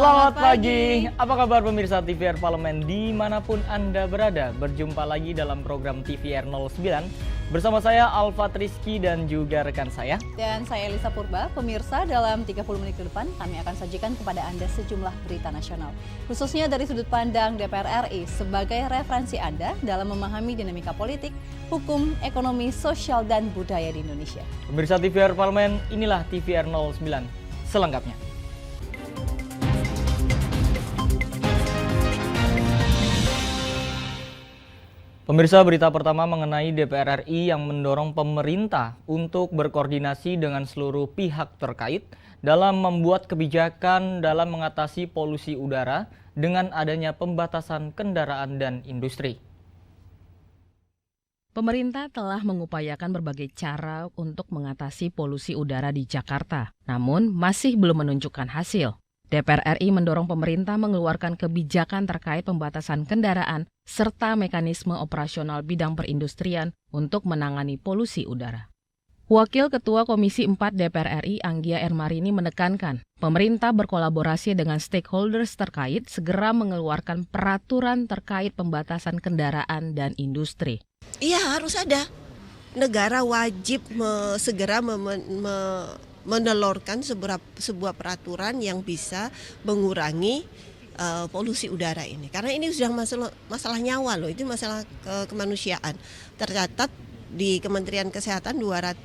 Selamat pagi, apa kabar pemirsa TVR Parlemen dimanapun Anda berada. Berjumpa lagi dalam program TVR 09 bersama saya Alfa Rizky dan juga rekan saya. Dan saya Elisa Purba. Pemirsa, dalam 30 menit ke depan kami akan sajikan kepada Anda sejumlah berita nasional. Khususnya dari sudut pandang DPR RI sebagai referensi Anda dalam memahami dinamika politik, hukum, ekonomi, sosial, dan budaya di Indonesia. Pemirsa TVR Parlemen, inilah TVR 09 selengkapnya. Pemirsa, berita pertama mengenai DPR RI yang mendorong pemerintah untuk berkoordinasi dengan seluruh pihak terkait dalam membuat kebijakan dalam mengatasi polusi udara dengan adanya pembatasan kendaraan dan industri. Pemerintah telah mengupayakan berbagai cara untuk mengatasi polusi udara di Jakarta, namun masih belum menunjukkan hasil. DPR RI mendorong pemerintah mengeluarkan kebijakan terkait pembatasan kendaraan serta mekanisme operasional bidang perindustrian untuk menangani polusi udara. Wakil Ketua Komisi 4 DPR RI Anggia Ermarini menekankan, pemerintah berkolaborasi dengan stakeholders terkait segera mengeluarkan peraturan terkait pembatasan kendaraan dan industri. Iya, harus ada. Negara wajib segera menelurkan sebuah peraturan yang bisa mengurangi polusi udara ini. Karena ini sudah masalah nyawa loh, itu masalah kemanusiaan. Tercatat di Kementerian Kesehatan 200.000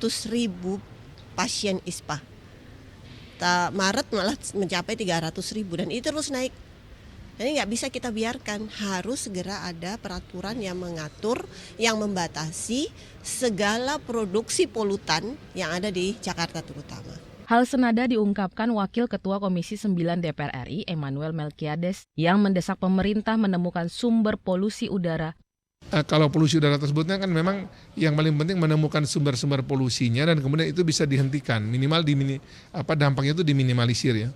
pasien ISPA. Maret malah mencapai 300.000 dan itu terus naik. Jadi nggak bisa kita biarkan, harus segera ada peraturan yang mengatur, yang membatasi segala produksi polutan yang ada di Jakarta terutama. Hal senada diungkapkan Wakil Ketua Komisi 9 DPR RI Emmanuel Melkiades yang mendesak pemerintah menemukan sumber polusi udara. Kalau polusi udara tersebutnya kan memang yang paling penting menemukan sumber-sumber polusinya dan kemudian itu bisa dihentikan, minimal dampaknya itu diminimalisir ya.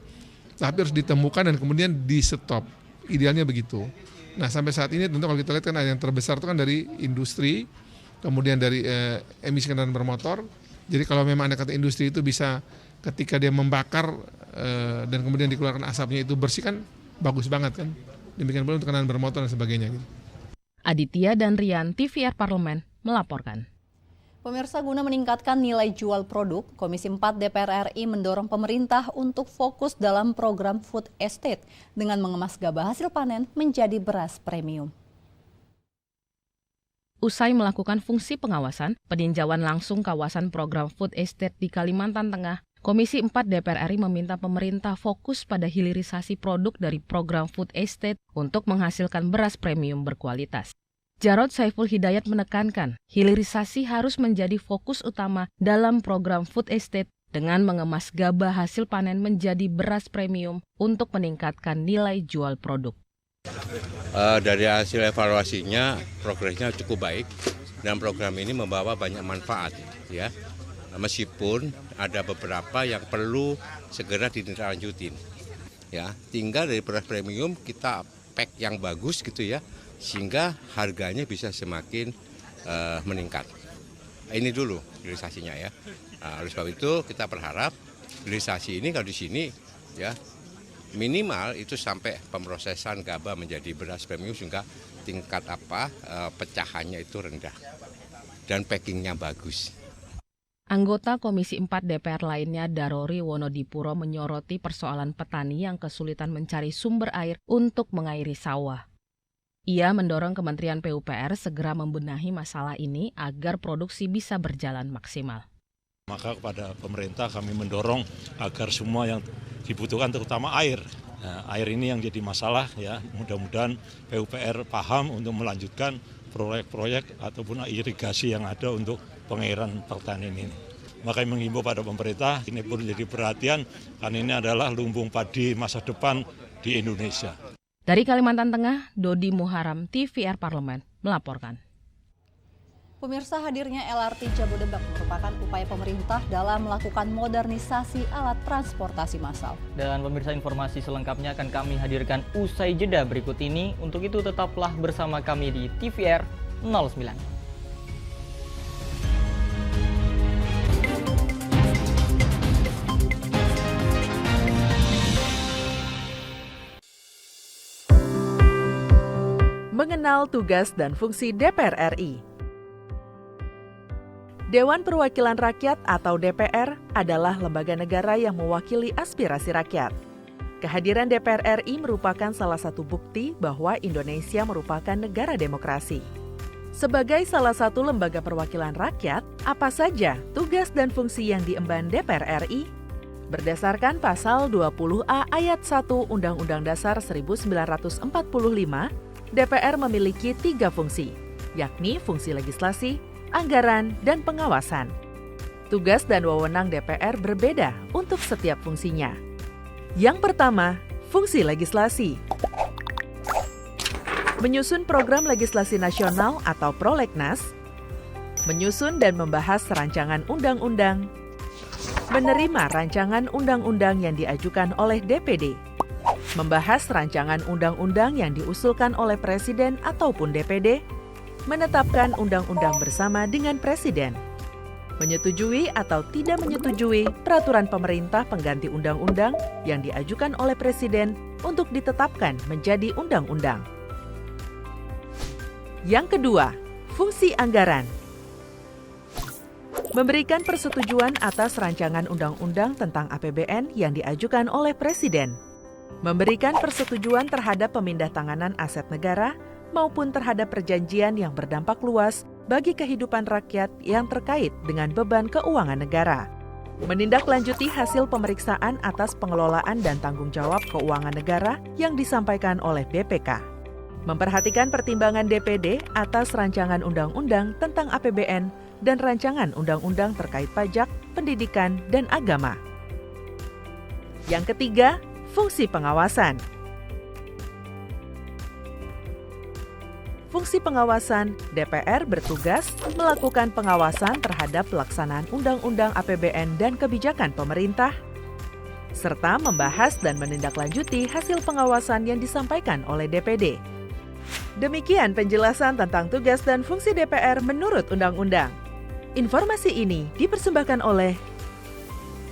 Tapi harus ditemukan dan kemudian di stop. Idealnya begitu. Nah sampai saat ini tentu kalau kita lihat kan yang terbesar itu kan dari industri, kemudian dari emisi kendaraan bermotor. Jadi kalau memang ada kata industri itu bisa ketika dia membakar dan kemudian dikeluarkan asapnya itu bersih kan bagus banget kan. Demikian pula untuk kendaraan bermotor dan sebagainya. Gitu. Aditya dan Rian, TVR Parlemen, melaporkan. Pemirsa, guna meningkatkan nilai jual produk, Komisi 4 DPR RI mendorong pemerintah untuk fokus dalam program food estate dengan mengemas gabah hasil panen menjadi beras premium. Usai melakukan fungsi pengawasan, peninjauan langsung kawasan program food estate di Kalimantan Tengah, Komisi 4 DPR RI meminta pemerintah fokus pada hilirisasi produk dari program food estate untuk menghasilkan beras premium berkualitas. Jarod Saiful Hidayat menekankan, hilirisasi harus menjadi fokus utama dalam program food estate dengan mengemas gabah hasil panen menjadi beras premium untuk meningkatkan nilai jual produk. Dari hasil evaluasinya, progresnya cukup baik dan program ini membawa banyak manfaat, ya. Meskipun ada beberapa yang perlu segera ditindaklanjutin, ya. Tinggal dari beras premium kita pack yang bagus gitu ya. Sehingga harganya bisa semakin meningkat. Ini dulu hilirisasinya ya. Oleh sebab itu kita berharap hilirisasi ini kalau di sini ya minimal itu sampai pemrosesan gabah menjadi beras premium sehingga tingkat pecahannya itu rendah dan packingnya bagus. Anggota Komisi 4 DPR lainnya Darori Wonodipuro menyoroti persoalan petani yang kesulitan mencari sumber air untuk mengairi sawah. Ia mendorong Kementerian PUPR segera membenahi masalah ini agar produksi bisa berjalan maksimal. Maka kepada pemerintah kami mendorong agar semua yang dibutuhkan terutama air. Nah, air ini yang jadi masalah ya. Mudah-mudahan PUPR paham untuk melanjutkan proyek-proyek ataupun irigasi yang ada untuk pengairan pertanian ini. Maka menghimbau pada pemerintah ini pun jadi perhatian karena ini adalah lumbung padi masa depan di Indonesia. Dari Kalimantan Tengah, Dodi Muharam, TVR Parlemen, melaporkan. Pemirsa, hadirnya LRT Jabodebek merupakan upaya pemerintah dalam melakukan modernisasi alat transportasi massal. Dan pemirsa, informasi selengkapnya akan kami hadirkan usai jeda berikut ini. Untuk itu tetaplah bersama kami di TVR 09. Mengenal tugas dan fungsi DPR RI. Dewan Perwakilan Rakyat atau DPR adalah lembaga negara yang mewakili aspirasi rakyat. Kehadiran DPR RI merupakan salah satu bukti bahwa Indonesia merupakan negara demokrasi. Sebagai salah satu lembaga perwakilan rakyat, apa saja tugas dan fungsi yang diemban DPR RI? Berdasarkan pasal 20A ayat 1 Undang-Undang Dasar 1945, DPR memiliki 3 fungsi, yakni fungsi legislasi, anggaran, dan pengawasan. Tugas dan wewenang DPR berbeda untuk setiap fungsinya. Yang pertama, fungsi legislasi. Menyusun program legislasi nasional atau prolegnas, menyusun dan membahas rancangan undang-undang, menerima rancangan undang-undang yang diajukan oleh DPD, membahas rancangan undang-undang yang diusulkan oleh Presiden ataupun DPD, menetapkan undang-undang bersama dengan Presiden, menyetujui atau tidak menyetujui peraturan pemerintah pengganti undang-undang yang diajukan oleh Presiden untuk ditetapkan menjadi undang-undang. Yang kedua, fungsi anggaran. Memberikan persetujuan atas rancangan undang-undang tentang APBN yang diajukan oleh Presiden. Memberikan persetujuan terhadap pemindahtanganan aset negara maupun terhadap perjanjian yang berdampak luas bagi kehidupan rakyat yang terkait dengan beban keuangan negara. Menindaklanjuti hasil pemeriksaan atas pengelolaan dan tanggung jawab keuangan negara yang disampaikan oleh BPK. Memperhatikan pertimbangan DPD atas rancangan undang-undang tentang APBN dan rancangan undang-undang terkait pajak, pendidikan, dan agama. Yang ketiga, fungsi pengawasan. Fungsi pengawasan, DPR bertugas melakukan pengawasan terhadap pelaksanaan Undang-Undang APBN dan kebijakan pemerintah, serta membahas dan menindaklanjuti hasil pengawasan yang disampaikan oleh DPD. Demikian penjelasan tentang tugas dan fungsi DPR menurut Undang-Undang. Informasi ini dipersembahkan oleh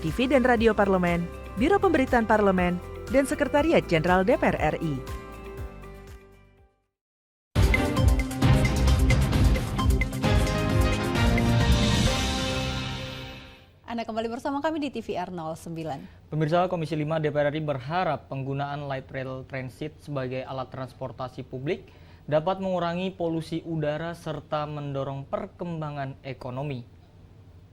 TV dan Radio Parlemen, Biro Pemberitaan Parlemen, dan Sekretariat Jenderal DPR RI. Anda kembali bersama kami di TVR 09. Pemirsa, Komisi 5 DPR RI berharap penggunaan light rail transit sebagai alat transportasi publik dapat mengurangi polusi udara serta mendorong perkembangan ekonomi.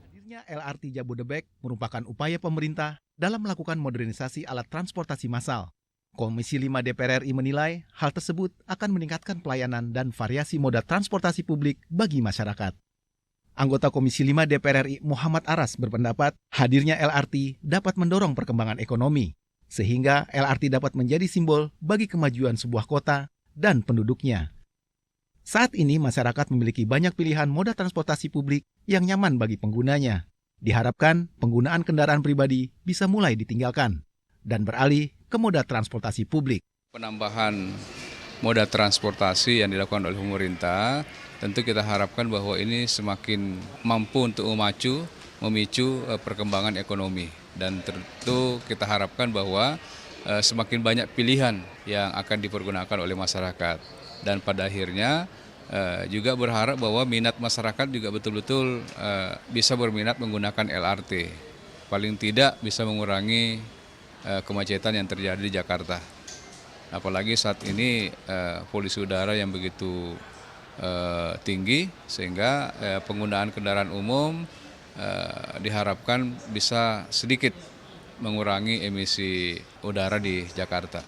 Hadirnya LRT Jabodebek merupakan upaya pemerintah dalam melakukan modernisasi alat transportasi massal. Komisi 5 DPR RI menilai hal tersebut akan meningkatkan pelayanan dan variasi moda transportasi publik bagi masyarakat. Anggota Komisi 5 DPR RI Muhammad Aras berpendapat hadirnya LRT dapat mendorong perkembangan ekonomi, sehingga LRT dapat menjadi simbol bagi kemajuan sebuah kota dan penduduknya. Saat ini masyarakat memiliki banyak pilihan moda transportasi publik yang nyaman bagi penggunanya. Diharapkan penggunaan kendaraan pribadi bisa mulai ditinggalkan dan beralih ke moda transportasi publik. Penambahan moda transportasi yang dilakukan oleh pemerintah, tentu kita harapkan bahwa ini semakin mampu untuk memicu perkembangan ekonomi. Dan tentu kita harapkan bahwa semakin banyak pilihan yang akan dipergunakan oleh masyarakat. Dan pada akhirnya juga berharap bahwa minat masyarakat juga betul-betul bisa berminat menggunakan LRT. Paling tidak bisa mengurangi kemacetan yang terjadi di Jakarta. Apalagi saat ini polusi udara yang begitu tinggi, sehingga penggunaan kendaraan umum diharapkan bisa sedikit mengurangi emisi udara di Jakarta.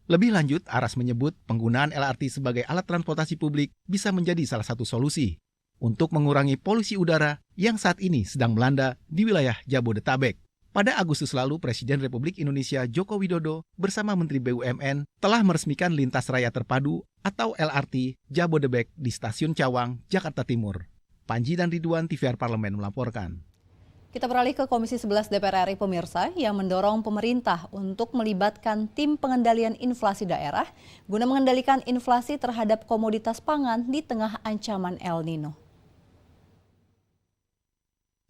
Lebih lanjut, Aras menyebut penggunaan LRT sebagai alat transportasi publik bisa menjadi salah satu solusi untuk mengurangi polusi udara yang saat ini sedang melanda di wilayah Jabodetabek. Pada Agustus lalu, Presiden Republik Indonesia Joko Widodo bersama Menteri BUMN telah meresmikan lintas raya terpadu atau LRT Jabodebek di Stasiun Cawang, Jakarta Timur. Panji dan Ridwan, TVR Parlemen melaporkan. Kita beralih ke Komisi 11 DPR RI pemirsa yang mendorong pemerintah untuk melibatkan tim pengendalian inflasi daerah guna mengendalikan inflasi terhadap komoditas pangan di tengah ancaman El Nino.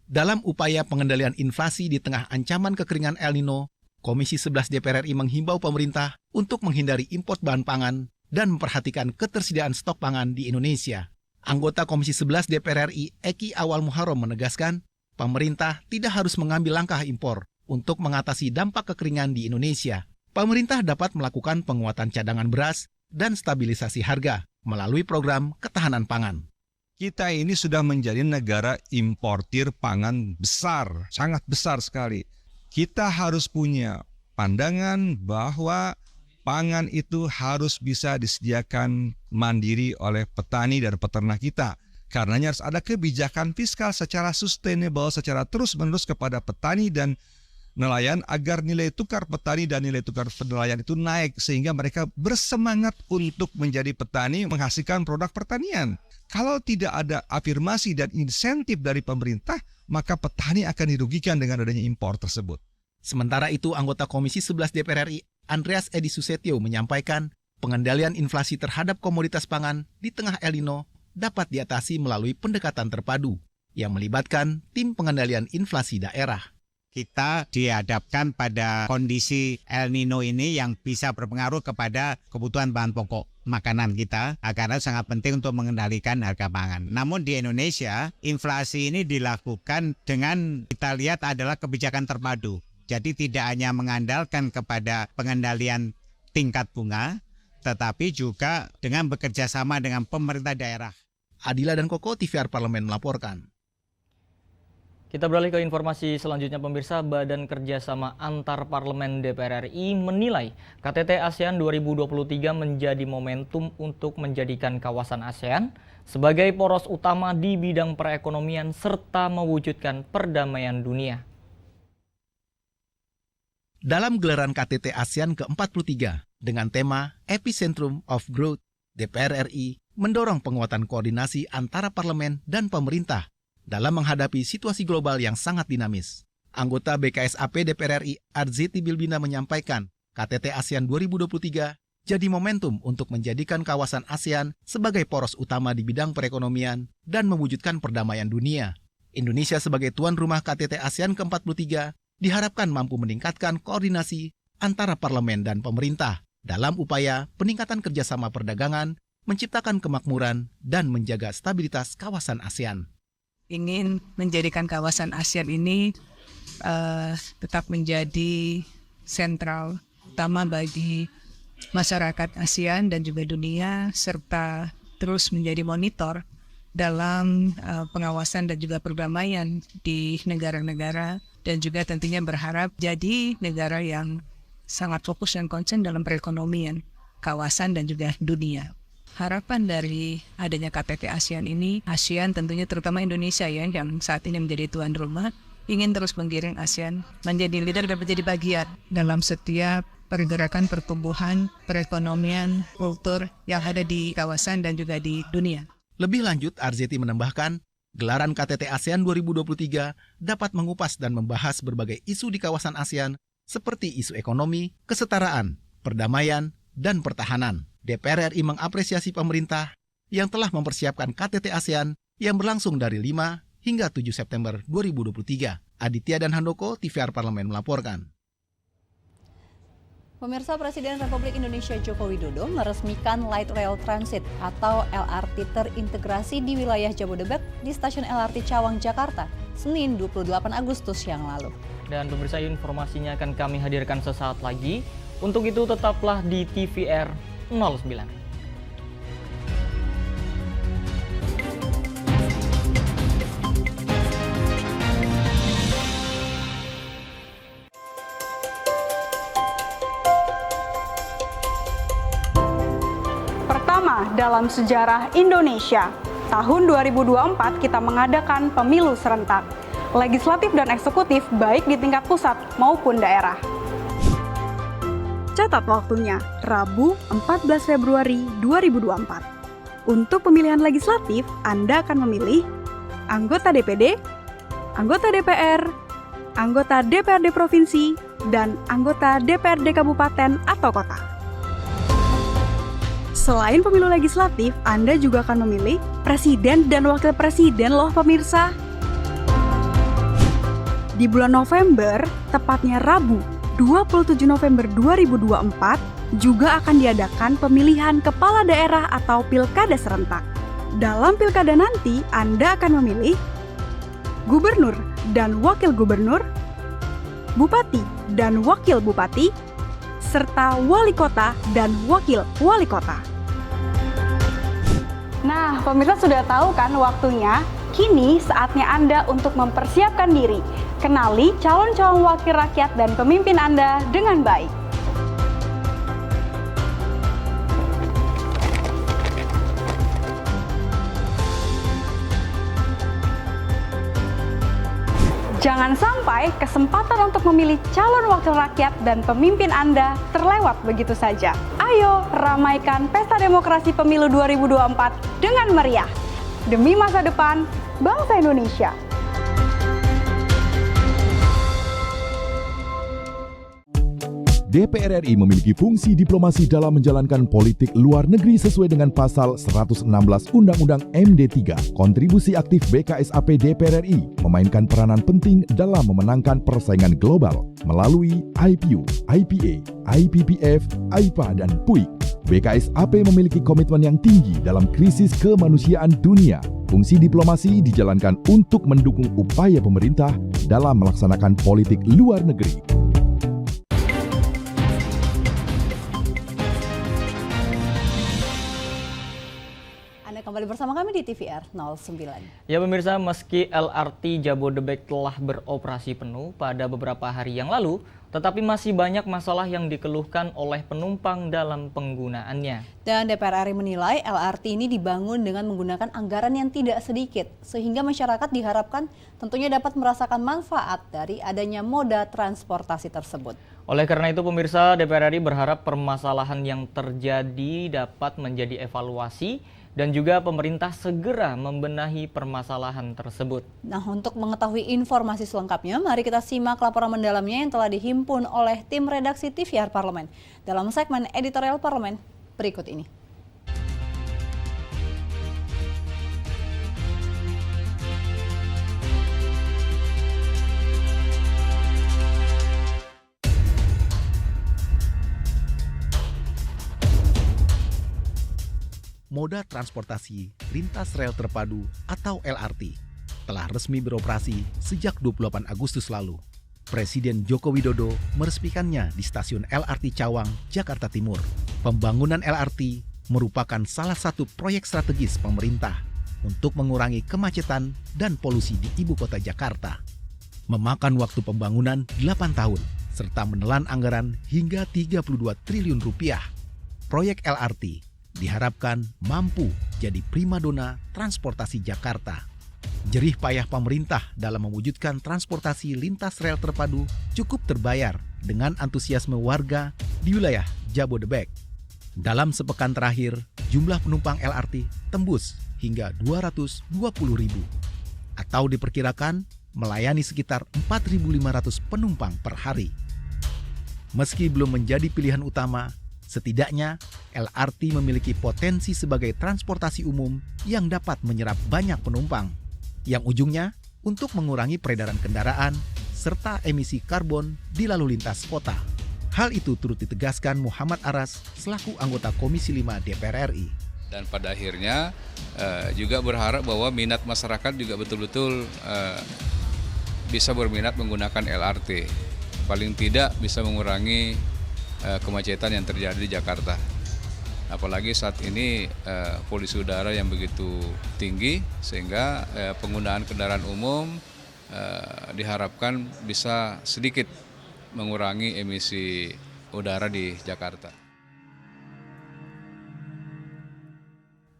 Dalam upaya pengendalian inflasi di tengah ancaman kekeringan El Nino, Komisi 11 DPR RI menghimbau pemerintah untuk menghindari impor bahan pangan dan memperhatikan ketersediaan stok pangan di Indonesia. Anggota Komisi 11 DPR RI Eki Awal Muharram menegaskan, pemerintah tidak harus mengambil langkah impor untuk mengatasi dampak kekeringan di Indonesia. Pemerintah dapat melakukan penguatan cadangan beras dan stabilisasi harga melalui program ketahanan pangan. Kita ini sudah menjadi negara importir pangan besar, sangat besar sekali. Kita harus punya pandangan bahwa pangan itu harus bisa disediakan mandiri oleh petani dan peternak kita. Karenanya harus ada kebijakan fiskal secara sustainable, secara terus-menerus kepada petani dan nelayan agar nilai tukar petani dan nilai tukar nelayan itu naik sehingga mereka bersemangat untuk menjadi petani, menghasilkan produk pertanian. Kalau tidak ada afirmasi dan insentif dari pemerintah, maka petani akan dirugikan dengan adanya impor tersebut. Sementara itu, anggota Komisi 11 DPR RI Andreas Edi Susetio menyampaikan pengendalian inflasi terhadap komoditas pangan di tengah El Nino dapat diatasi melalui pendekatan terpadu yang melibatkan tim pengendalian inflasi daerah. Kita dihadapkan pada kondisi El Nino ini yang bisa berpengaruh kepada kebutuhan bahan pokok makanan kita, karena sangat penting untuk mengendalikan harga pangan. Namun di Indonesia, inflasi ini dilakukan dengan kita lihat adalah kebijakan terpadu. Jadi tidak hanya mengandalkan kepada pengendalian tingkat bunga, tetapi juga dengan bekerja sama dengan pemerintah daerah. Adila dan Koko, TVR Parlemen melaporkan. Kita beralih ke informasi selanjutnya pemirsa. Badan Kerjasama Antar Parlemen DPR RI menilai KTT ASEAN 2023 menjadi momentum untuk menjadikan kawasan ASEAN sebagai poros utama di bidang perekonomian serta mewujudkan perdamaian dunia. Dalam gelaran KTT ASEAN ke-43 dengan tema Epicentrum of Growth, DPR RI mendorong penguatan koordinasi antara parlemen dan pemerintah dalam menghadapi situasi global yang sangat dinamis. Anggota BKSAP DPR RI Arzeti Bilbina menyampaikan, KTT ASEAN 2023 jadi momentum untuk menjadikan kawasan ASEAN sebagai poros utama di bidang perekonomian dan mewujudkan perdamaian dunia. Indonesia sebagai tuan rumah KTT ASEAN ke-43 diharapkan mampu meningkatkan koordinasi antara parlemen dan pemerintah dalam upaya peningkatan kerjasama perdagangan, menciptakan kemakmuran, dan menjaga stabilitas kawasan ASEAN. Ingin menjadikan kawasan ASEAN ini tetap menjadi sentral utama bagi masyarakat ASEAN dan juga dunia, serta terus menjadi monitor dalam pengawasan dan juga perdamaian di negara-negara, dan juga tentunya berharap jadi negara yang sangat fokus dan konsen dalam perekonomian kawasan dan juga dunia. Harapan dari adanya KTT ASEAN ini, ASEAN tentunya terutama Indonesia ya, yang saat ini menjadi tuan rumah, ingin terus menggiring ASEAN menjadi leader dan menjadi bagian dalam setiap pergerakan pertumbuhan, perekonomian, kultur yang ada di kawasan dan juga di dunia. Lebih lanjut, Arzeti menambahkan, gelaran KTT ASEAN 2023 dapat mengupas dan membahas berbagai isu di kawasan ASEAN seperti isu ekonomi, kesetaraan, perdamaian, dan pertahanan. DPR RI mengapresiasi pemerintah yang telah mempersiapkan KTT ASEAN yang berlangsung dari 5 hingga 7 September 2023. Aditya dan Handoko, TVR Parlemen melaporkan. Pemirsa, Presiden Republik Indonesia Joko Widodo meresmikan Light Rail Transit atau LRT terintegrasi di wilayah Jabodebek di stasiun LRT Cawang, Jakarta, Senin 28 Agustus yang lalu. Dan pemirsa, informasinya akan kami hadirkan sesaat lagi. Untuk itu tetaplah di TVR 09. Pertama dalam sejarah Indonesia, tahun 2024 kita mengadakan pemilu serentak, legislatif dan eksekutif baik di tingkat pusat maupun daerah. Catat waktunya, Rabu 14 Februari 2024. Untuk pemilihan legislatif, Anda akan memilih anggota DPD, anggota DPR, anggota DPRD Provinsi, dan anggota DPRD Kabupaten atau Kota. Selain pemilu legislatif, Anda juga akan memilih presiden dan wakil presiden loh pemirsa. Di bulan November, tepatnya Rabu 27 November 2024, juga akan diadakan pemilihan kepala daerah atau pilkada serentak. Dalam pilkada nanti, Anda akan memilih gubernur dan wakil gubernur, bupati dan wakil bupati, serta wali kota dan wakil wali kota. Nah, pemirsa sudah tahu kan waktunya? Kini saatnya Anda untuk mempersiapkan diri. Kenali calon-calon wakil rakyat dan pemimpin Anda dengan baik. Jangan sampai kesempatan untuk memilih calon wakil rakyat dan pemimpin Anda terlewat begitu saja. Ayo ramaikan Pesta Demokrasi Pemilu 2024 dengan meriah. Demi masa depan bangsa Indonesia. DPR RI memiliki fungsi diplomasi dalam menjalankan politik luar negeri sesuai dengan pasal 116 Undang-Undang MD 3. Kontribusi aktif BKSAP DPR RI memainkan peranan penting dalam memenangkan persaingan global melalui IPU, IPA, IPPF, IPA, dan PUIK. BKSAP memiliki komitmen yang tinggi dalam krisis kemanusiaan dunia. Fungsi diplomasi dijalankan untuk mendukung upaya pemerintah dalam melaksanakan politik luar negeri. Kembali bersama kami di TVR 09. Ya pemirsa, meski LRT Jabodebek telah beroperasi penuh pada beberapa hari yang lalu, tetapi masih banyak masalah yang dikeluhkan oleh penumpang dalam penggunaannya. Dan DPR RI menilai LRT ini dibangun dengan menggunakan anggaran yang tidak sedikit, sehingga masyarakat diharapkan tentunya dapat merasakan manfaat dari adanya moda transportasi tersebut. Oleh karena itu pemirsa, DPR RI berharap permasalahan yang terjadi dapat menjadi evaluasi dan juga pemerintah segera membenahi permasalahan tersebut. Nah, untuk mengetahui informasi selengkapnya, mari kita simak laporan mendalamnya yang telah dihimpun oleh tim redaksi TVR Parlemen dalam segmen editorial Parlemen berikut ini. Moda transportasi lintas rel terpadu atau LRT telah resmi beroperasi sejak 28 Agustus lalu. Presiden Joko Widodo meresmikannya di stasiun LRT Cawang, Jakarta Timur. Pembangunan LRT merupakan salah satu proyek strategis pemerintah untuk mengurangi kemacetan dan polusi di ibu kota Jakarta. Memakan waktu pembangunan 8 tahun serta menelan anggaran hingga 32 triliun rupiah. Proyek LRT diharapkan mampu jadi primadona transportasi Jakarta. Jerih payah pemerintah dalam mewujudkan transportasi lintas rel terpadu cukup terbayar dengan antusiasme warga di wilayah Jabodebek. Dalam sepekan terakhir, jumlah penumpang LRT tembus hingga 220.000 atau diperkirakan melayani sekitar 4.500 penumpang per hari. Meski belum menjadi pilihan utama, setidaknya LRT memiliki potensi sebagai transportasi umum yang dapat menyerap banyak penumpang, yang ujungnya untuk mengurangi peredaran kendaraan serta emisi karbon di lalu lintas kota. Hal itu turut ditegaskan Muhammad Aras selaku anggota Komisi 5 DPR RI. Dan pada akhirnya juga berharap bahwa minat masyarakat juga betul-betul bisa berminat menggunakan LRT. Paling tidak bisa mengurangi kemacetan yang terjadi di Jakarta. Apalagi saat ini polusi udara yang begitu tinggi sehingga penggunaan kendaraan umum diharapkan bisa sedikit mengurangi emisi udara di Jakarta.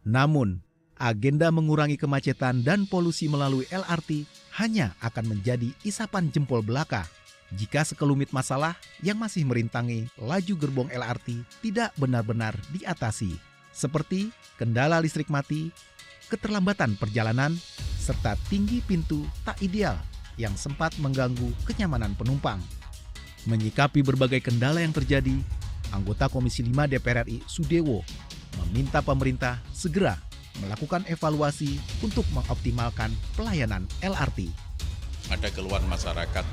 Namun, agenda mengurangi kemacetan dan polusi melalui LRT hanya akan menjadi isapan jempol belaka jika sekelumit masalah yang masih merintangi laju gerbong LRT tidak benar-benar diatasi, seperti kendala listrik mati, keterlambatan perjalanan, serta tinggi pintu tak ideal yang sempat mengganggu kenyamanan penumpang. Menyikapi berbagai kendala yang terjadi, anggota Komisi 5 DPR RI Sudewo meminta pemerintah segera melakukan evaluasi untuk mengoptimalkan pelayanan LRT. Ada keluhan masyarakat,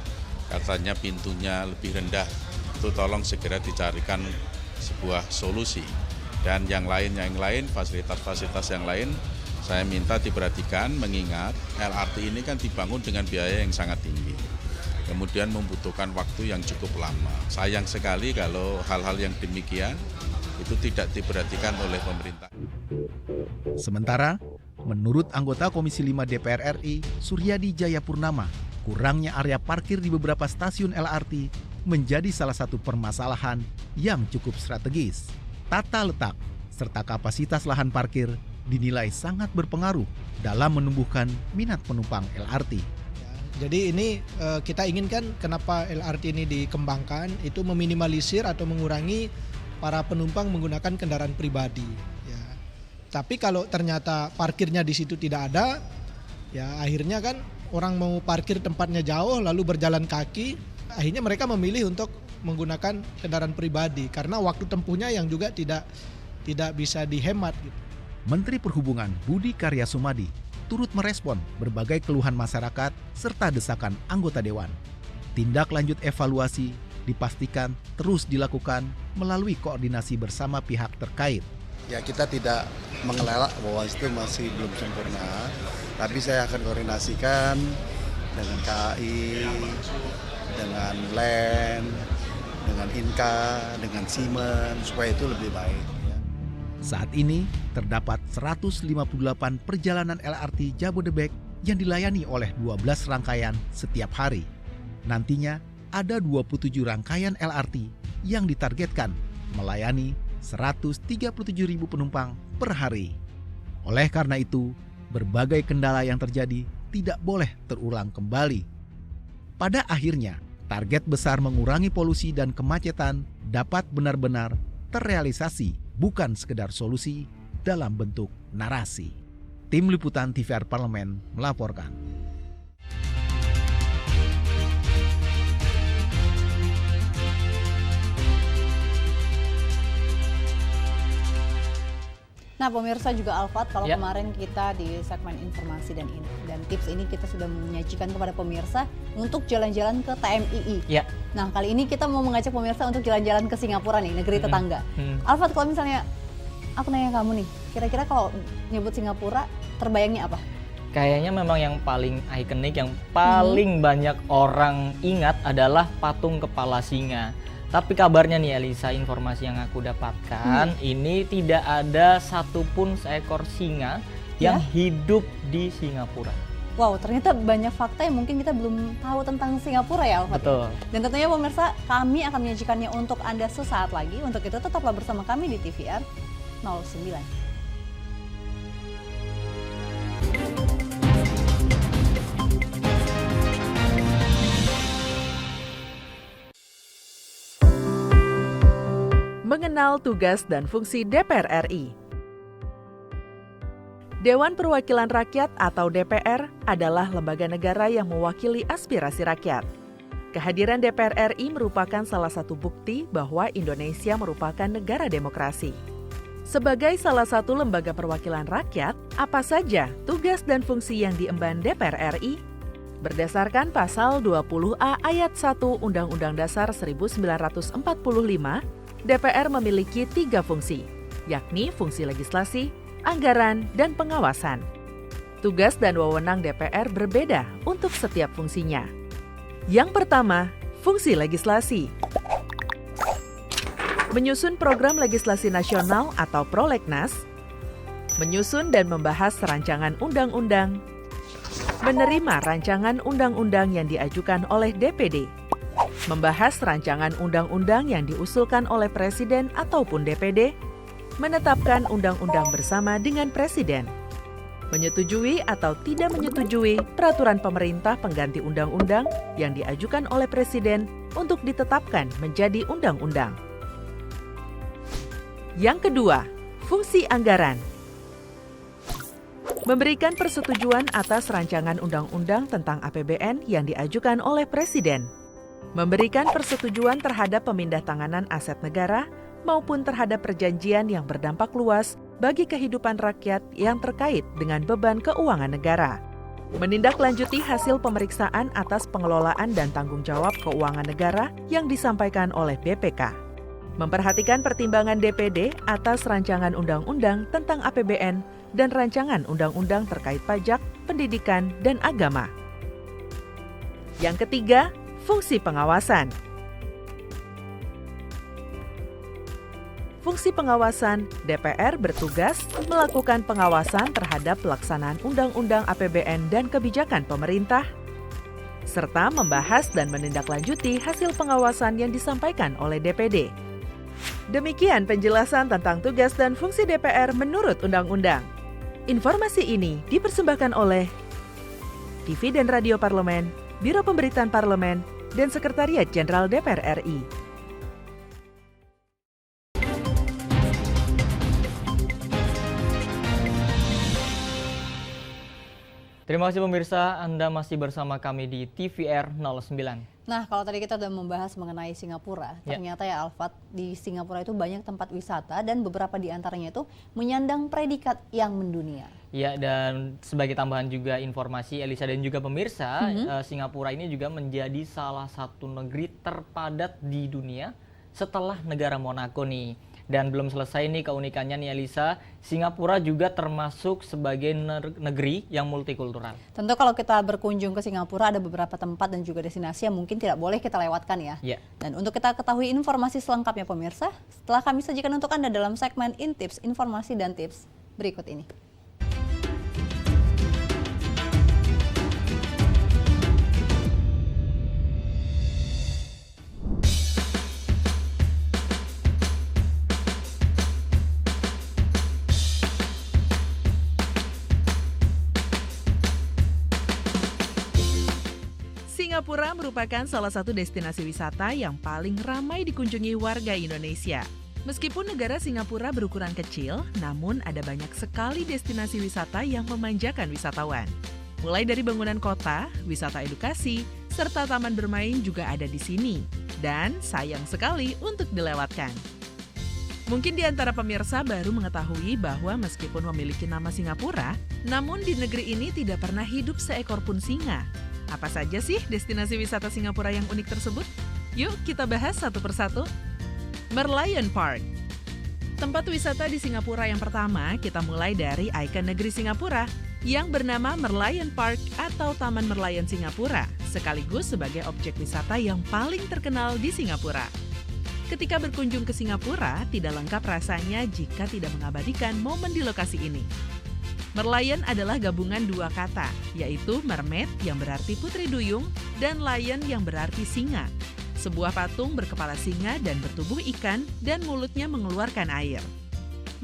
katanya pintunya lebih rendah, itu tolong segera dicarikan sebuah solusi. Dan yang lain, fasilitas-fasilitas yang lain saya minta diperhatikan, mengingat LRT ini kan dibangun dengan biaya yang sangat tinggi. Kemudian membutuhkan waktu yang cukup lama. Sayang sekali kalau hal-hal yang demikian itu tidak diperhatikan oleh pemerintah. Sementara, menurut anggota Komisi 5 DPR RI, Suryadi Jayapurnama, kurangnya area parkir di beberapa stasiun LRT menjadi salah satu permasalahan yang cukup strategis. Tata letak serta kapasitas lahan parkir dinilai sangat berpengaruh dalam menumbuhkan minat penumpang LRT. Jadi ini kita inginkan kenapa LRT ini dikembangkan, itu meminimalisir atau mengurangi para penumpang menggunakan kendaraan pribadi. Ya. Tapi kalau ternyata parkirnya di situ tidak ada, ya akhirnya kan orang mau parkir tempatnya jauh lalu berjalan kaki, akhirnya mereka memilih untuk menggunakan kendaraan pribadi karena waktu tempuhnya yang juga tidak bisa dihemat. Gitu. Menteri Perhubungan Budi Karya Sumadi turut merespon berbagai keluhan masyarakat serta desakan anggota Dewan. Tindak lanjut evaluasi dipastikan terus dilakukan melalui koordinasi bersama pihak terkait. Ya kita tidak mengelak bahwa itu masih belum sempurna, tapi saya akan koordinasikan dengan KAI, dengan LEN, dengan INKA, dengan Siemens supaya itu lebih baik. Saat ini terdapat 158 perjalanan LRT Jabodebek yang dilayani oleh 12 rangkaian setiap hari. Nantinya ada 27 rangkaian LRT yang ditargetkan melayani 137.000 penumpang per hari. Oleh karena itu, berbagai kendala yang terjadi tidak boleh terulang kembali. Pada akhirnya, target besar mengurangi polusi dan kemacetan dapat benar-benar terrealisasi, bukan sekedar solusi dalam bentuk narasi. Tim Liputan TVR Parlemen melaporkan. Nah, pemirsa juga Alfat, kalau kemarin kita di segmen informasi dan tips ini kita sudah menyajikan kepada pemirsa untuk jalan-jalan ke TMII. Ya. Nah, kali ini kita mau mengajak pemirsa untuk jalan-jalan ke Singapura nih, negeri tetangga. Alfat, kalau misalnya aku nanya kamu nih, kira-kira kalau nyebut Singapura, terbayangnya apa? Kayaknya memang yang paling ikonik, yang paling banyak orang ingat adalah patung kepala singa. Tapi kabarnya nih Elisa, informasi yang aku dapatkan, ini tidak ada satupun seekor singa yang hidup di Singapura. Wow, ternyata banyak fakta yang mungkin kita belum tahu tentang Singapura ya, Alfat. Betul. Dan tentunya pemirsa, kami akan menyajikannya untuk Anda sesaat lagi. Untuk itu tetaplah bersama kami di TVR 09. Mengenal tugas dan fungsi DPR RI. Dewan Perwakilan Rakyat atau DPR adalah lembaga negara yang mewakili aspirasi rakyat. Kehadiran DPR RI merupakan salah satu bukti bahwa Indonesia merupakan negara demokrasi. Sebagai salah satu lembaga perwakilan rakyat, apa saja tugas dan fungsi yang diemban DPR RI? Berdasarkan pasal 20A ayat 1 Undang-Undang Dasar 1945, DPR memiliki 3 fungsi, yakni fungsi legislasi, anggaran, dan pengawasan. Tugas dan wewenang DPR berbeda untuk setiap fungsinya. Yang pertama, fungsi legislasi. Menyusun program legislasi nasional atau prolegnas, menyusun dan membahas rancangan undang-undang, menerima rancangan undang-undang yang diajukan oleh DPD, membahas rancangan undang-undang yang diusulkan oleh Presiden ataupun DPD, menetapkan undang-undang bersama dengan Presiden, menyetujui atau tidak menyetujui peraturan pemerintah pengganti undang-undang yang diajukan oleh Presiden untuk ditetapkan menjadi undang-undang. Yang kedua, fungsi anggaran. Memberikan persetujuan atas rancangan undang-undang tentang APBN yang diajukan oleh Presiden. Memberikan persetujuan terhadap pemindahntanganan aset negara maupun terhadap perjanjian yang berdampak luas bagi kehidupan rakyat yang terkait dengan beban keuangan negara. Menindaklanjuti hasil pemeriksaan atas pengelolaan dan tanggung jawab keuangan negara yang disampaikan oleh BPK. memperhatikan pertimbangan DPD atas rancangan undang-undang tentang APBN dan rancangan undang-undang terkait pajak, pendidikan, dan agama. Yang ketiga, fungsi pengawasan. Fungsi pengawasan, DPR bertugas melakukan pengawasan terhadap pelaksanaan undang-undang APBN dan kebijakan pemerintah, serta membahas dan menindaklanjuti hasil pengawasan yang disampaikan oleh DPD. Demikian penjelasan tentang tugas dan fungsi DPR menurut undang-undang. Informasi ini dipersembahkan oleh TV dan Radio Parlemen, Biro Pemberitaan Parlemen, dan Sekretariat Jenderal DPR RI. Terima kasih pemirsa, Anda masih bersama kami di TVR 09. Nah, kalau tadi kita sudah membahas mengenai Singapura, ternyata ya Alfat, di Singapura itu banyak tempat wisata dan beberapa di antaranya itu menyandang predikat yang mendunia. Ya, dan sebagai tambahan juga informasi Elisa dan juga pemirsa, Singapura ini juga menjadi salah satu negeri terpadat di dunia setelah negara Monaco nih. Dan belum selesai nih keunikannya nih Elisa, Singapura juga termasuk sebagai negeri yang multikultural. Tentu kalau kita berkunjung ke Singapura ada beberapa tempat dan juga destinasi yang mungkin tidak boleh kita lewatkan ya. Dan untuk kita ketahui informasi selengkapnya pemirsa, setelah kami sajikan untuk Anda dalam segmen Intips, informasi dan tips berikut ini. Singapura merupakan salah satu destinasi wisata yang paling ramai dikunjungi warga Indonesia. Meskipun negara Singapura berukuran kecil, namun ada banyak sekali destinasi wisata yang memanjakan wisatawan. Mulai dari bangunan kota, wisata edukasi, serta taman bermain juga ada di sini. Dan sayang sekali untuk dilewatkan. Mungkin di antara pemirsa baru mengetahui bahwa meskipun memiliki nama Singapura, namun di negeri ini tidak pernah hidup seekor pun singa. Apa saja sih destinasi wisata Singapura yang unik tersebut? Yuk kita bahas satu persatu. Merlion Park. Tempat wisata di Singapura yang pertama, kita mulai dari ikon negeri Singapura yang bernama Merlion Park atau Taman Merlion Singapura, sekaligus sebagai objek wisata yang paling terkenal di Singapura. Ketika berkunjung ke Singapura, tidak lengkap rasanya jika tidak mengabadikan momen di lokasi ini. Merlion adalah gabungan dua kata, yaitu mermaid yang berarti putri duyung dan lion yang berarti singa. Sebuah patung berkepala singa dan bertubuh ikan dan mulutnya mengeluarkan air.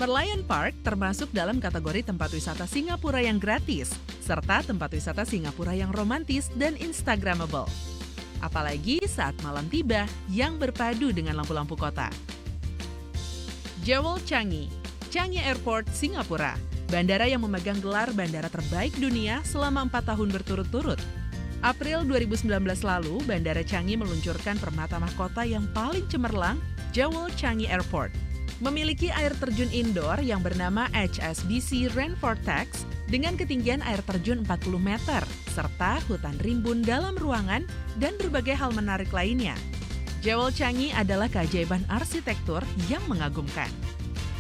Merlion Park termasuk dalam kategori tempat wisata Singapura yang gratis, serta tempat wisata Singapura yang romantis dan instagramable. Apalagi saat malam tiba yang berpadu dengan lampu-lampu kota. Jewel Changi, Changi Airport, Singapura. Bandara yang memegang gelar bandara terbaik dunia selama 4 tahun berturut-turut. April 2019 lalu, Bandara Changi meluncurkan permata mahkota yang paling cemerlang, Jewel Changi Airport. Memiliki air terjun indoor yang bernama HSBC Rainfortex dengan ketinggian air terjun 40 meter, serta hutan rimbun dalam ruangan dan berbagai hal menarik lainnya. Jewel Changi adalah keajaiban arsitektur yang mengagumkan.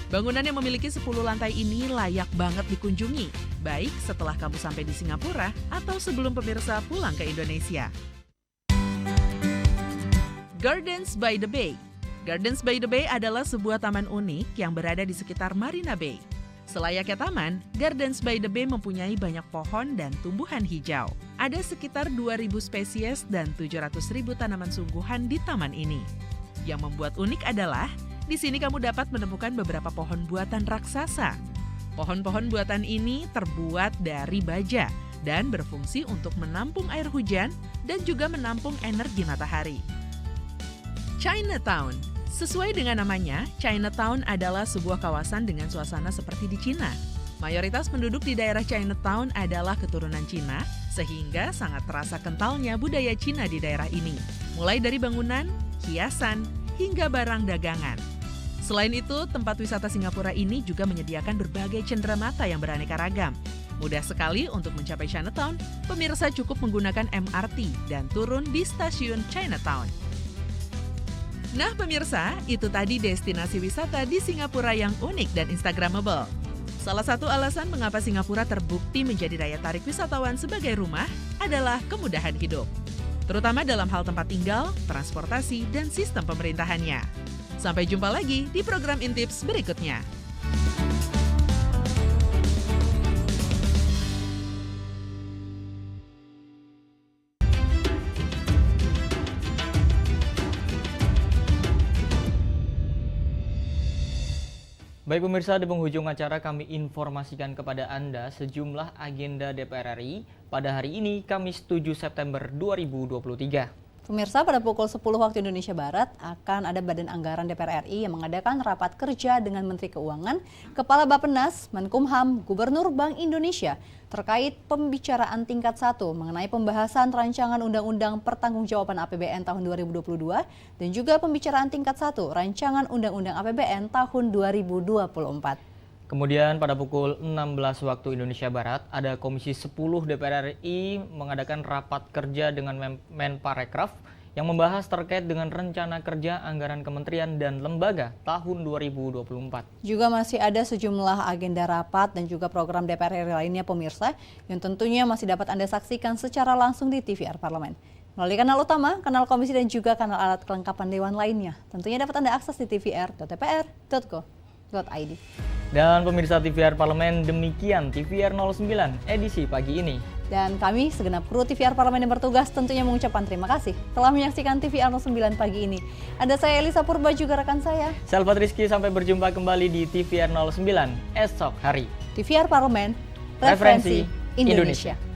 Bangunan yang memiliki 10 lantai ini layak banget dikunjungi, baik setelah kamu sampai di Singapura atau sebelum pemirsa pulang ke Indonesia. Gardens by the Bay. Gardens by the Bay adalah sebuah taman unik yang berada di sekitar Marina Bay. Selayaknya taman, Gardens by the Bay mempunyai banyak pohon dan tumbuhan hijau. Ada sekitar 2.000 spesies dan 700.000 tanaman sungguhan di taman ini. Yang membuat unik adalah di sini kamu dapat menemukan beberapa pohon buatan raksasa. Pohon-pohon buatan ini terbuat dari baja dan berfungsi untuk menampung air hujan dan juga menampung energi matahari. Chinatown. Sesuai dengan namanya, Chinatown adalah sebuah kawasan dengan suasana seperti di Cina. Mayoritas penduduk di daerah Chinatown adalah keturunan Cina, sehingga sangat terasa kentalnya budaya Cina di daerah ini. Mulai dari bangunan, hiasan, hingga barang dagangan. Selain itu, tempat wisata Singapura ini juga menyediakan berbagai cenderamata yang beraneka ragam. Mudah sekali untuk mencapai Chinatown, pemirsa cukup menggunakan MRT dan turun di stasiun Chinatown. Nah pemirsa, itu tadi destinasi wisata di Singapura yang unik dan instagramable. Salah satu alasan mengapa Singapura terbukti menjadi daya tarik wisatawan sebagai rumah adalah kemudahan hidup. Terutama dalam hal tempat tinggal, transportasi, dan sistem pemerintahannya. Sampai jumpa lagi di program Intips berikutnya. Baik pemirsa, di penghujung acara kami informasikan kepada Anda sejumlah agenda DPR RI pada hari ini, Kamis 7 September 2023. Pemirsa, pada pukul 10 waktu Indonesia Barat akan ada Badan Anggaran DPR RI yang mengadakan rapat kerja dengan Menteri Keuangan, Kepala Bappenas, Menkumham, Gubernur Bank Indonesia terkait pembicaraan tingkat 1 mengenai pembahasan rancangan Undang-Undang Pertanggungjawaban APBN tahun 2022 dan juga pembicaraan tingkat 1 rancangan Undang-Undang APBN tahun 2024. Kemudian pada pukul 16 waktu Indonesia Barat, ada Komisi 10 DPR RI mengadakan rapat kerja dengan Menparekraf yang membahas terkait dengan rencana kerja anggaran kementerian dan lembaga tahun 2024. Juga masih ada sejumlah agenda rapat dan juga program DPR RI lainnya pemirsa yang tentunya masih dapat Anda saksikan secara langsung di TVR Parlemen. Melalui kanal utama, kanal komisi dan juga kanal alat kelengkapan dewan lainnya. Tentunya dapat Anda akses di tvr.dpr.go.id. Dan pemirsa TVR Parlemen, demikian TVR 09 edisi pagi ini. Dan kami segenap kru TVR Parlemen yang bertugas tentunya mengucapkan terima kasih telah menyaksikan TVR 09 pagi ini. Ada saya Elisa Purba juga rekan saya Salvat Rizky, sampai berjumpa kembali di TVR 09 esok hari. TVR Parlemen, referensi Indonesia.